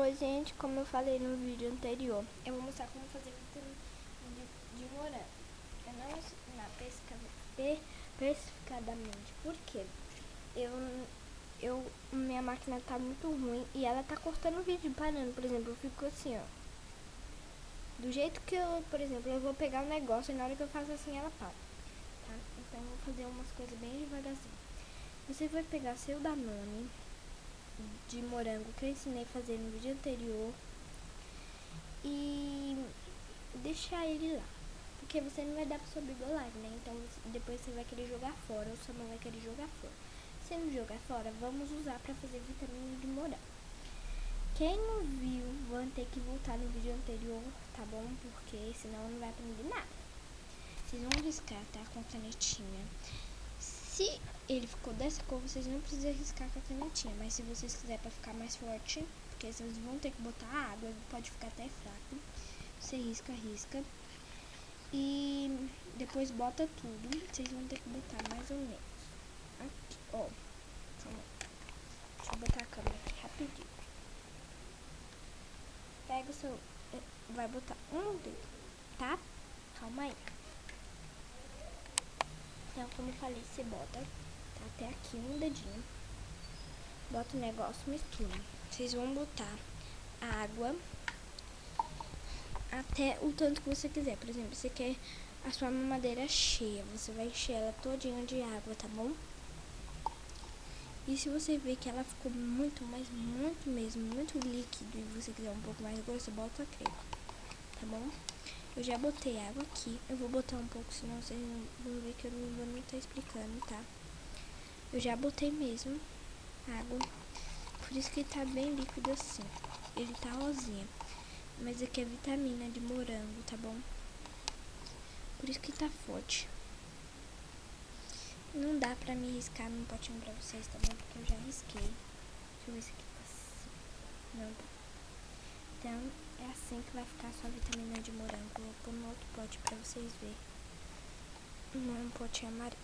Oi gente, como eu falei no vídeo anterior, eu vou mostrar como fazer vitamina de morango. Eu não vou ensinar especificadamente, porque minha máquina tá muito ruim e ela tá cortando o vídeo, parando. Por exemplo, eu fico assim, ó. Do jeito que por exemplo, eu vou pegar um negócio e na hora que eu faço assim, ela para. Tá? Então eu vou fazer umas coisas bem devagarzinho. Você vai pegar seu Danone de morango que eu ensinei a fazer no vídeo anterior e deixar ele lá, porque você não vai dar pra sua bigolagem, né? Então depois você vai querer jogar fora, ou sua mãe vai querer jogar fora. Se não jogar fora, vamos usar pra fazer vitamina de morango. Quem não viu, vão ter que voltar no vídeo anterior, tá bom? Porque senão não vai aprender nada. Vocês vão riscar, tá? Com a canetinha. Se ele ficou dessa cor, vocês não precisam riscar com a canetinha. Mas se vocês quiserem pra ficar mais forte, porque vocês vão ter que botar água, pode ficar até fraco. Você risca. E depois bota tudo. Vocês vão ter que botar mais ou menos. Aqui, ó. Deixa eu botar a câmera aqui rapidinho. Pega o seu... Vai botar um dedo, tá? Calma aí. Então, como eu falei, você bota tá, até aqui um dedinho. Bota o negócio, mistura. Vocês vão botar água até o tanto que você quiser. Por exemplo, você quer a sua mamadeira cheia, você vai encher ela todinha de água, tá bom? E se você ver que ela ficou muito, mas muito mesmo, muito líquido, e você quiser um pouco mais grosso, bota crema, tá bom? Eu já botei água aqui, eu vou botar um pouco, senão vocês vão ver que eu não vou nem estar explicando, tá? Eu já botei mesmo água, por isso que tá bem líquido assim, ele tá rosinha. Mas aqui é vitamina de morango, tá bom? Por isso que tá forte. Não dá pra me riscar num potinho pra vocês também, porque eu já risquei. Deixa eu ver se aqui tá assim. Não dá. Então, é assim que vai ficar a sua vitamina de morango. Vou pôr no outro pote pra vocês verem. Num pote amarelo.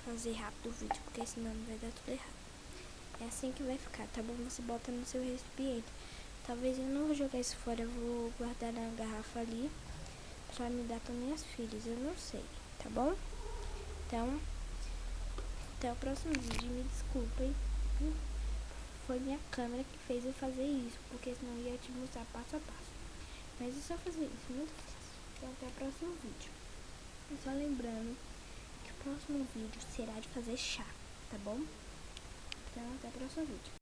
Fazer rápido o vídeo, porque senão vai dar tudo errado. É assim que vai ficar, tá bom? Você bota no seu recipiente. Talvez eu não vou jogar isso fora, eu vou guardar na garrafa ali pra me dar para minhas filhas, eu não sei, tá bom? Então, até o próximo vídeo, me desculpem, foi minha câmera que fez eu fazer isso, porque senão eu ia te mostrar passo a passo. Mas é só fazer isso, muito fácil. Então até o próximo vídeo. E só lembrando que o próximo vídeo será de fazer chá, tá bom? Então até o próximo vídeo.